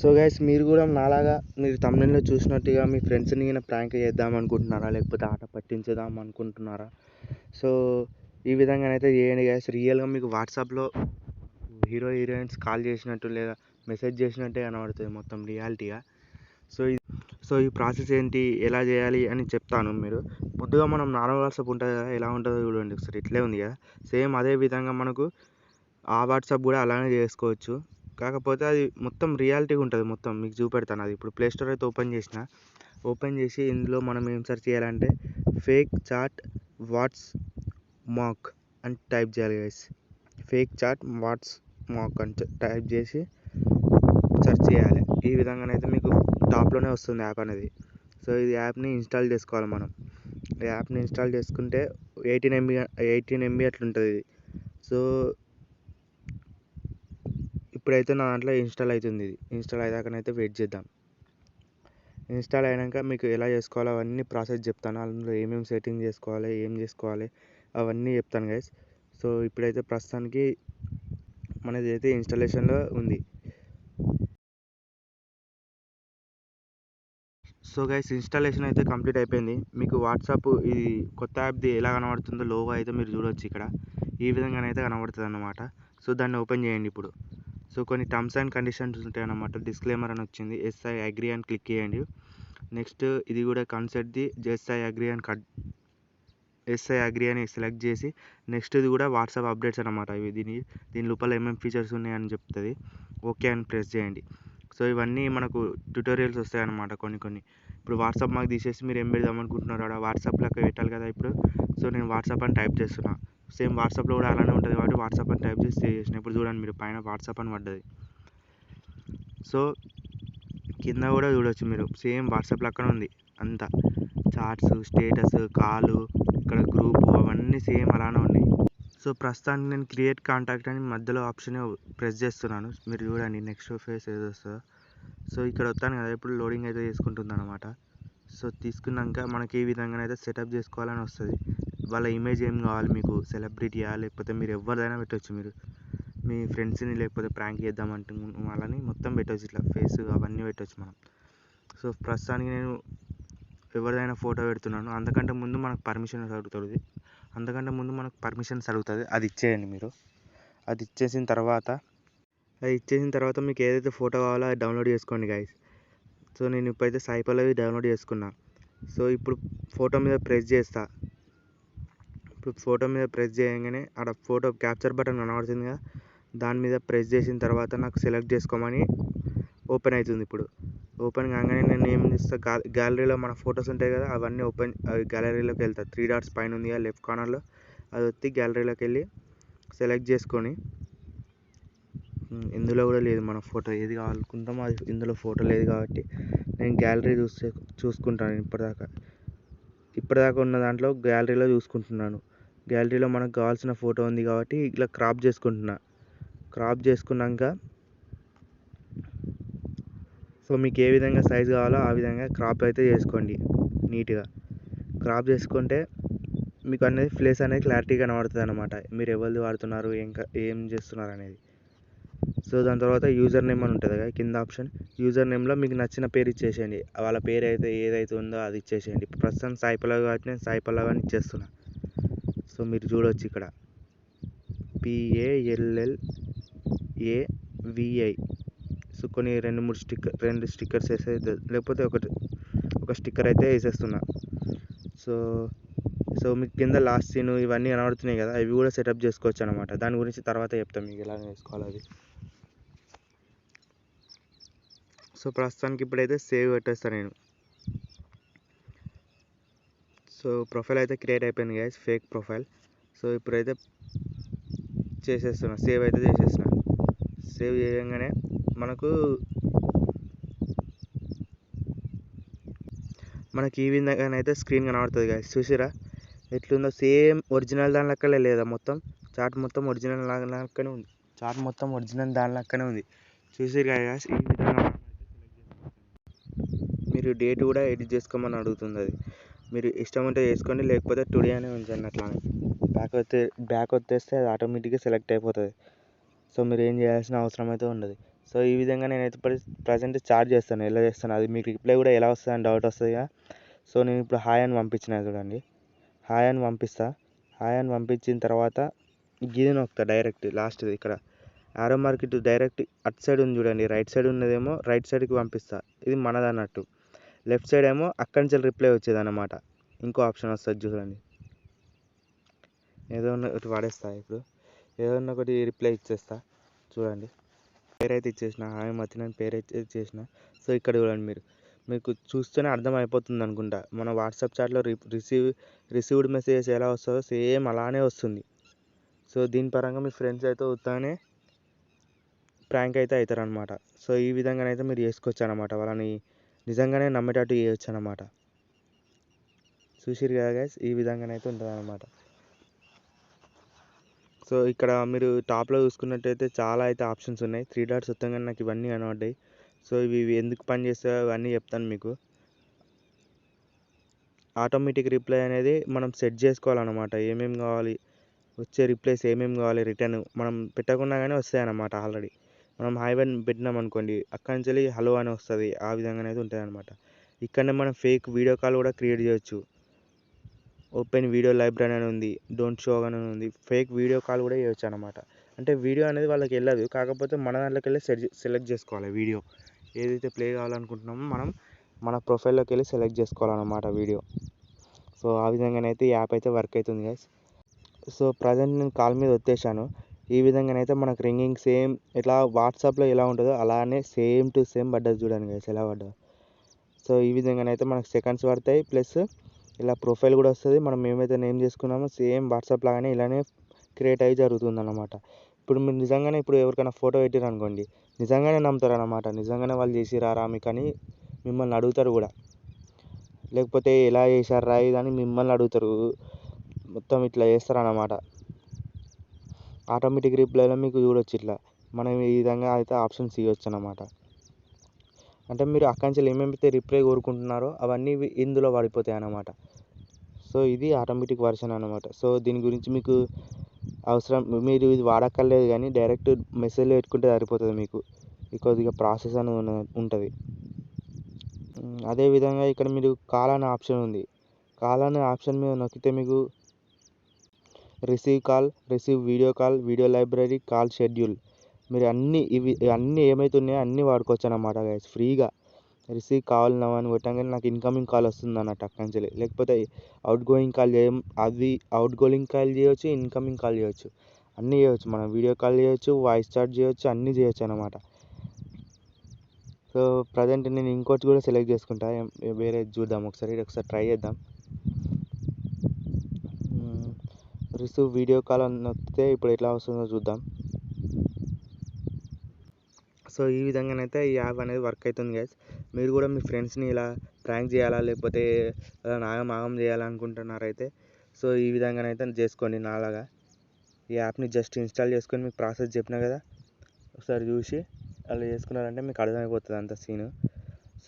So guys, మీరు కూడా నాలాగా మీరు తమిళలో చూసినట్టుగా మీ ఫ్రెండ్స్ని ప్రాంక్ చేద్దాం అనుకుంటున్నారా, లేకపోతే ఆట పట్టించుదాం అనుకుంటున్నారా? సో ఈ విధంగానైతే చేయండి గైస్. రియల్గా మీకు వాట్సాప్లో హీరో హీరోయిన్స్ కాల్ చేసినట్టు లేదా మెసేజ్ చేసినట్టే కనబడుతుంది మొత్తం రియాలిటీగా. సో ఈ ప్రాసెస్ ఏంటి, ఎలా చేయాలి అని చెప్తాను. మీరు ముందుగా మనం నార్మల్ వాట్సాప్ ఉంటుంది కదా, ఎలా ఉంటుందో చూడండి ఒకసారి. ఇట్లే ఉంది కదా, సేమ్ అదే విధంగా మనకు ఆ వాట్సాప్ కూడా అలానే చేసుకోవచ్చు. కాకపోతే అది మొత్తం రియాలిటీగా ఉంటుంది. మొత్తం మీకు చూపెడతాను. అది ఇప్పుడు ప్లే స్టోర్ అయితే ఓపెన్ చేసి ఇందులో మనం ఏం సెర్చ్ చేయాలంటే ఫేక్ చాట్ వాట్స్ మాక్ అని టైప్ చేయాలి గైస్. ఫేక్ చాట్ వాట్స్ మాక్ అని టైప్ చేసి సెర్చ్ చేయాలి. ఈ విధంగానైతే మీకు టాప్లోనే వస్తుంది యాప్ అనేది. సో ఈ యాప్ని ఇన్స్టాల్ చేసుకోవాలి మనం. ఈ యాప్ని ఇన్స్టాల్ చేసుకుంటే 18 MB అట్లుంటుంది ఇది. సో ఇప్పుడైతే నా దాంట్లో ఇన్స్టాల్ అవుతుంది. ఇది ఇన్స్టాల్ అయ్యాకనైతే వెయిట్ చేద్దాం. ఇన్స్టాల్ అయినాక మీకు ఎలా చేసుకోవాలో అవన్నీ ప్రాసెస్ చెప్తాను. అందులో ఏమేమి సెట్టింగ్ చేసుకోవాలి, ఏం చేసుకోవాలి అవన్నీ చెప్తాను గైస్. సో ఇప్పుడైతే ప్రస్తుతానికి మనది అయితే ఇన్స్టాలేషన్లో ఉంది. సో గైస్, ఇన్స్టాలేషన్ అయితే కంప్లీట్ అయిపోయింది. మీకు వాట్సాప్ ఇది కొత్త యాప్ది ఎలా కనబడుతుందో లోగో అయితే మీరు చూడవచ్చు ఇక్కడ. ఈ విధంగానైతే కనబడుతుంది అన్నమాట. సో దాన్ని ఓపెన్ చేయండి ఇప్పుడు. సో కొన్ని టర్మ్స్ అండ్ కండిషన్స్ ఉంటాయి అన్నమాట. డిస్క్లైమర్ అని వచ్చింది. ఐ అగ్రీ అని క్లిక్ చేయండి. నెక్స్ట్ ఇది కూడా కన్సెప్ట్ది ఐ అగ్రీ అని సెలెక్ట్ చేసి నెక్స్ట్ ఇది కూడా వాట్సాప్ అప్డేట్స్ అన్నమాట. ఇవి దీని లోపల ఏమేమి ఫీచర్స్ ఉన్నాయని చెప్తుంది. ఓకే అని ప్రెస్ చేయండి. సో ఇవన్నీ మనకు ట్యూటోరియల్స్ వస్తాయి అన్నమాట కొన్ని. ఇప్పుడు వాట్సాప్ మాకు తీసేసి మీరు ఏం పెడదాం అనుకుంటున్నారు అక్కడ వాట్సాప్లో పెట్టాలి కదా ఇప్పుడు. సో నేను వాట్సాప్ అని టైప్ చేస్తున్నా. సేమ్ వాట్సాప్లో కూడా అలానే ఉంటుంది కాబట్టి వాట్సాప్ అని టైప్ చేసి సేవ్ చేసిన. ఇప్పుడు చూడండి మీరు పైన వాట్సాప్ అని పడ్డది. సో కింద కూడా చూడవచ్చు మీరు, సేమ్ వాట్సాప్ లెక్కనే ఉంది అంతా. చాట్స్, స్టేటస్, కాలు, ఇక్కడ గ్రూపు అవన్నీ సేమ్ అలానే ఉన్నాయి. సో ప్రస్తుతానికి నేను క్రియేట్ కాంటాక్ట్ అని మధ్యలో ఆప్షన్ ప్రెస్ చేస్తున్నాను. మీరు చూడండి నెక్స్ట్ ఫేస్ ఏదో వస్తుందో. సో ఇక్కడ వస్తాను కదా, ఇప్పుడు లోడింగ్ అయితే తీసుకుంటుంది అనమాట. సో తీసుకున్నాక మనకి ఈ విధంగానైతే సెటప్ చేసుకోవాలని వస్తుంది. వాళ్ళ ఇమేజ్ ఏం కావాలి మీకు, సెలబ్రిటీయా లేకపోతే మీరు ఎవరిదైనా పెట్టవచ్చు. మీరు మీ ఫ్రెండ్స్ని లేకపోతే ప్రాంక్ చేద్దామంటే వాళ్ళని మొత్తం పెట్టవచ్చు. ఇట్లా ఫేస్ అవన్నీ పెట్టవచ్చు మనం. సో ప్రస్తుతానికి నేను ఎవరిదైనా ఫోటో పెడుతున్నాను. అంతకంటే ముందు మనకు పర్మిషన్స్ అడుగుతుంది. అది ఇచ్చేయండి మీరు. అది ఇచ్చేసిన తర్వాత మీకు ఏదైతే ఫోటో కావాలో అది డౌన్లోడ్ చేసుకోండి గైస్. సో నేను ఇప్పుడైతే సాయి పల్లవి డౌన్లోడ్ చేసుకున్నా. సో ఇప్పుడు ఫోటో మీద ప్రెస్ చేస్తా. ఇప్పుడు ఫోటో మీద ప్రెస్ చేయగానే అక్కడ ఫోటో క్యాప్చర్ బటన్ కనబడుతుంది కదా, దాని మీద ప్రెస్ చేసిన తర్వాత నాకు సెలెక్ట్ చేసుకోమని ఓపెన్ అవుతుంది. ఇప్పుడు ఓపెన్ కాగానే నేను ఏం చేస్తా, గ్యాలరీలో మన ఫొటోస్ ఉంటాయి కదా అవన్నీ గ్యాలరీలోకి వెళ్తా. 3 డాట్స్ పైన ఉంది కదా లెఫ్ట్ కార్నర్లో, అది వచ్చి గ్యాలరీలోకి వెళ్ళి సెలెక్ట్ చేసుకొని, ఇందులో కూడా లేదు మన ఫోటో ఏది కావాలనుకుంటామో అది. ఇందులో ఫోటో లేదు కాబట్టి నేను గ్యాలరీ చూసుకుంటాను. ఇప్పటిదాకా ఉన్న దాంట్లో గ్యాలరీలో చూసుకుంటున్నాను. గ్యాలరీలో మనకు కావాల్సిన ఫోటో ఉంది కాబట్టి ఇలా క్రాప్ చేసుకున్నాక సో మీకు ఏ విధంగా సైజు కావాలో ఆ విధంగా క్రాప్ అయితే చేసుకోండి. నీట్గా క్రాప్ చేసుకుంటే మీకు అనేది ప్లేస్ అనేది క్లారిటీగా కనబడుతుంది అన్నమాట. మీరు ఎవరిది వాడుతున్నారు, ఏం చేస్తున్నారు అనేది. సో దాని తర్వాత యూజర్ నేమ్ అని ఉంటుంది కదా కింద ఆప్షన్. యూజర్ నేమ్లో మీకు నచ్చిన పేరు ఇచ్చేసేయండి. వాళ్ళ పేరు అయితే ఏదైతే ఉందో అది ఇచ్చేసేయండి. ఇప్పుడు ప్రస్తుతం సాయి పల్లవి కాబట్టి నేను సాయి పల్లవి అని ఇచ్చేస్తున్నా. సో మీరు చూడవచ్చు ఇక్కడ PALLAVI. సో కొన్ని 2 స్టిక్కర్స్ వేసే, లేకపోతే ఒక స్టిక్కర్ అయితే వేసేస్తున్నా. సో మీకు కింద లాస్ట్ సీన్ ఇవన్నీ కనబడుతున్నాయి కదా, అవి కూడా సెటప్ చేసుకోవచ్చు అనమాట. దాని గురించి తర్వాత చెప్తాను మీకు ఎలా చేసుకోవాలి అది. సో ప్రస్తుతానికి ఇప్పుడైతే సేవ్ పెట్టేస్తాను నేను. సో ప్రొఫైల్ అయితే క్రియేట్ అయిపోయింది గైస్, ఫేక్ ప్రొఫైల్. సో ఇప్పుడైతే చేసేస్తున్నా, సేవ్ అయితే చేసేస్తున్నా. సేవ్ చేయగానే మనకి ఈ విధంగానైతే స్క్రీన్ కనబడుతుంది గైస్. చూసిరా ఎట్లుందో, సేమ్ ఒరిజినల్ దాని లెక్కలే లేదా, మొత్తం చాట్ మొత్తం ఒరిజినల్ దాని లెక్కనే ఉంది. చూసిరు గైస్. ఈ విధంగా మీరు డేట్ కూడా ఎడిట్ చేసుకోమని అడుగుతుంది అది. మీరు ఇష్టం ఉంటే చేసుకోండి, లేకపోతే టుడే అనే ఉంచండి. అట్లానే బ్యాక్ వచ్చేస్తే అది ఆటోమేటిక్గా సెలెక్ట్ అయిపోతుంది. సో మీరు ఏం చేయాల్సిన అవసరం అయితే ఉండదు. సో సో ఈ విధంగా నేనైతే ప్రజెంట్ చాట్ చేస్తాను. ఎలా చేస్తాను అది మీకు రిప్లై కూడా ఎలా వస్తుందని డౌట్ వస్తుంది కదా. సో నేను ఇప్పుడు హాయ్ అని పంపించిన చూడండి. హాయ్ అని పంపించిన తర్వాత గిది నొక్కుతా డైరెక్ట్ లాస్ట్ ఇక్కడ ఆరో మార్క్ ఇటు డైరెక్ట్ అటు సైడ్ ఉంది చూడండి, రైట్ సైడ్ ఉన్నదేమో రైట్ సైడ్కి పంపిస్తా, ఇది మనది అన్నట్టు. లెఫ్ట్ సైడ్ ఏమో అక్కడి నుంచి రిప్లై వచ్చేది అన్నమాట. ఇంకో ఆప్షన్ వస్తుంది చూడండి, ఏదో ఒకటి వాడేస్తా. ఇప్పుడు ఏదన్నా ఒకటి రిప్లై ఇచ్చేస్తా చూడండి. పేరైతే ఇచ్చేసిన, హాయ్ మతిన్ పేరు అయితే ఇచ్చేసిన. సో ఇక్కడ చూడండి, మీకు చూస్తేనే అర్థం అయిపోతుంది అనుకుంటా. మన వాట్సాప్ చాట్లో రిసీవ్డ్ మెసేజెస్ ఎలా వస్తుందో సేమ్ అలానే వస్తుంది. సో దీని పరంగా మీ ఫ్రెండ్స్ అయితే ఉత్తానే ప్రాంక్ అయితే అవుతారు అనమాట. సో ఈ విధంగానైతే మీరు చేసుకోవచ్చు అనమాట. వాళ్ళని నిజంగానే నమ్మేటట్టు చేయొచ్చు అనమాట. చూసిరు కదా గైస్, ఈ విధంగానైతే ఉంటుంది అనమాట. సో ఇక్కడ మీరు టాప్లో చూసుకున్నట్టయితే చాలా అయితే ఆప్షన్స్ ఉన్నాయి. 3 డాట్స్ వస్తాం నాకు ఇవన్నీ కనబడ్డాయి. సో ఇవి ఎందుకు పని చేస్తాయో అవన్నీ చెప్తాను మీకు. ఆటోమేటిక్ రిప్లై అనేది మనం సెట్ చేసుకోవాలన్నమాట. ఏమేమి కావాలి, వచ్చే రిప్లైస్ ఏమేమి కావాలి, రిటర్న్ మనం పెట్టకుండా కానీ వస్తాయి అన్నమాట. ఆల్రెడీ మనం హాయ్ అని పెట్టినాం అనుకోండి, అక్కడి నుంచి హలో అని వస్తుంది. ఆ విధంగా అయితే ఉంటుంది అనమాట. ఇక్కడనే మనం ఫేక్ వీడియో కాల్ కూడా క్రియేట్ చేయొచ్చు. ఓపెన్ వీడియో లైబ్రరీ అని ఉంది, డోంట్ షో అని ఉంది. ఫేక్ వీడియో కాల్ కూడా చేయొచ్చు అనమాట. అంటే వీడియో అనేది వాళ్ళకి వెళ్ళదు, కాకపోతే మన దాంట్లోకి వెళ్ళి సెలెక్ట్ చేసుకోవాలి. వీడియో ఏదైతే ప్లే కావాలనుకుంటున్నామో మనం మన ప్రొఫైల్లోకి వెళ్ళి సెలెక్ట్ చేసుకోవాలన్నమాట వీడియో. సో ఆ విధంగానైతే ఈ యాప్ అయితే వర్క్ అవుతుంది గైస్. సో ప్రజెంట్ నేను కాల్ మీద వచ్చేసాను. ఈ విధంగానైతే మనకు రింగింగ్ సేమ్ ఇట్లా వాట్సాప్లో ఎలా ఉంటుందో అలానే సేమ్ టు సేమ్ పడ్డది చూడండి గైస్, ఎలా పడ్డదో. సో ఈ విధంగానైతే మనకు సెకండ్స్ పడతాయి, ప్లస్ ఇలా ప్రొఫైల్ కూడా వస్తుంది. మనం ఏమైతే నేమ్ చేసుకున్నామో సేమ్ వాట్సాప్ లాగానే ఇలానే క్రియేట్ అయ్యి జరుగుతుంది అన్నమాట. ఇప్పుడు మీరు నిజంగానే ఇప్పుడు ఎవరికైనా ఫోటో పెట్టారు అనుకోండి, నిజంగానే నమ్ముతారు అన్నమాట. నిజంగానే వాళ్ళు చేసిరారా మీకు అని మిమ్మల్ని అడుగుతారు కూడా. లేకపోతే ఎలా చేశారా ఇదని మిమ్మల్ని అడుగుతారు. మొత్తం ఇట్లా చేస్తారన్నమాట. ఆటోమేటిక్ రిప్లైలో మీకు చూడొచ్చు ఇట్లా మనం ఈ విధంగా అయితే ఆప్షన్స్ ఇవ్వచ్చు అన్నమాట. అంటే మీరు అక్కడి నుంచి ఏమేమైతే రిప్లై కోరుకుంటున్నారో అవన్నీ ఇందులో పడిపోతాయి అన్నమాట. సో ఇది ఆటోమేటిక్ వర్షన్ అన్నమాట. సో దీని గురించి మీకు అవసరం, మీరు ఇది వాడక్కర్లేదు కానీ డైరెక్ట్ మెసేజ్లో పెట్టుకుంటే సరిపోతుంది. మీకు కొద్దిగా ప్రాసెస్ అని ఉంటుంది. అదేవిధంగా ఇక్కడ మీరు కాల్ అనే ఆప్షన్ ఉంది. కాల్ అనే ఆప్షన్ మీద నొక్కితే మీకు receive call, receive video call, video library, call schedule, మీరు అన్నీ ఏమైతే ఉన్నాయో అన్నీ వాడుకోవచ్చు అన్నమాట గైస్ ఫ్రీగా. రిసీవ్ కాల్ నవ్ అని కొట్టగానే నాకు ఇన్కమింగ్ కాల్ వస్తుంది అన్నట్టు అక్కడి నుంచి. లేకపోతే out going call out going call చేయొచ్చు, ఇన్కమింగ్ కాల్ చేయొచ్చు, అన్నీ చేయొచ్చు. మనం వీడియో కాల్ చేయొచ్చు, వాయిస్ చాట్ చేయొచ్చు, అన్నీ చేయొచ్చు అన్నమాట. సో ప్రజెంట్ నేను ఇంకోటి కూడా సెలెక్ట్ చేసుకుంటా, వేరే చూద్దాం ఒకసారి ట్రై చేద్దాం. రిసీవ్ వీడియో కాల్ అని నొక్కితే ఇప్పుడు ఎట్లా వస్తుందో చూద్దాం. సో ఈ విధంగానైతే ఈ యాప్ అనేది వర్క్ అవుతుంది గైస్. మీరు కూడా మీ ఫ్రెండ్స్ని ఇలా ప్రాంక్ చేయాలా, లేకపోతే ఆగం చేయాలనుకుంటున్నారైతే సో ఈ విధంగానైతే చేసుకోండి నాలాగా. ఈ యాప్ని జస్ట్ ఇన్స్టాల్ చేసుకొని మీకు ప్రాసెస్ చెప్పినా కదా, ఒకసారి చూసి అలా చేసుకున్నారంటే మీకు అర్థమైపోతుంది అంత సీను.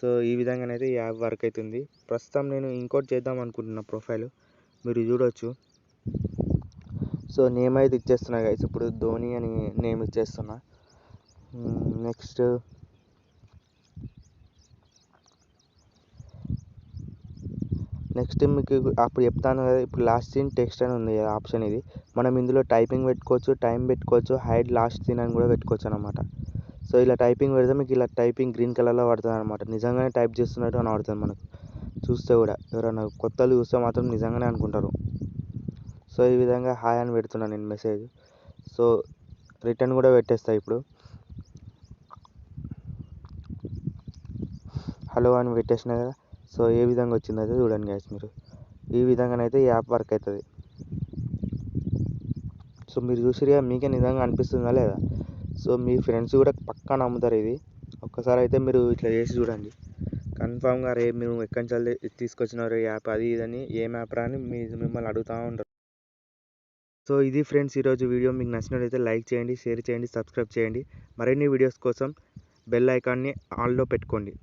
సో ఈ విధంగానైతే ఈ యాప్ వర్క్ అవుతుంది. ప్రస్తుతం నేను ఇంకోటి చేద్దాం అనుకుంటున్నా ప్రొఫైల్, మీరు చూడవచ్చు. సో నేమ్ అయితే ఇచ్చేస్తున్నా గైస్, ఇప్పుడు ధోని అని నేమ్ ఇచ్చేస్తున్నా. నెక్స్ట్ మీకు అప్పుడు చెప్తాను కదా, ఇప్పుడు లాస్ట్ సీన్ టెక్స్ట్ అని ఉంది కదా ఆప్షన్, ఇది మనం ఇందులో టైపింగ్ పెట్టుకోవచ్చు, టైం పెట్టుకోవచ్చు, హైడ్ లాస్ట్ సీన్ అని కూడా పెట్టుకోవచ్చు అనమాట. సో ఇలా టైపింగ్ పెడితే మీకు ఇలా టైపింగ్ గ్రీన్ కలర్లో పడుతుంది అనమాట. నిజంగానే టైప్ చేస్తున్నట్టు అని పడుతుంది మనకు చూస్తే కూడా. ఎవరైనా కొత్తలు చూస్తే మాత్రం నిజంగానే అనుకుంటారు. సో ఈ విధంగా హాయ్ అని పెడుతున్నాను నేను మెసేజ్. సో రిటర్న్ కూడా పెట్టేస్తా ఇప్పుడు, హలో అని పెట్టేసిన కదా. సో ఏ విధంగా వచ్చిందైతే చూడండి గైస్ మీరు. ఈ విధంగానైతే ఈ యాప్ వర్క్ అవుతుంది. సో మీరు చూసిరుగా, మీకే నిజంగా అనిపిస్తుందా లేదా? సో మీ ఫ్రెండ్స్ కూడా పక్కా నమ్ముతారు ఇది. ఒక్కసారి అయితే మీరు ఇట్లా చేసి చూడండి, కన్ఫామ్గా రే మీరు ఎక్కడి నుంచి తీసుకొచ్చినారు ఈ యాప్ అది ఇదని, ఏం యాప్ రా అని మిమ్మల్ని అడుగుతూ ఉంటారు. సో ఇది ఫ్రెండ్స్ ఈరోజు వీడియో. మీకు నచ్చినట్లయితే లైక్ చేయండి, షేర్ చేయండి, సబ్స్క్రైబ్ చేయండి. మరిన్ని వీడియోస్ కోసం బెల్ ఐకాన్ని ఆన్లో పెట్టుకోండి.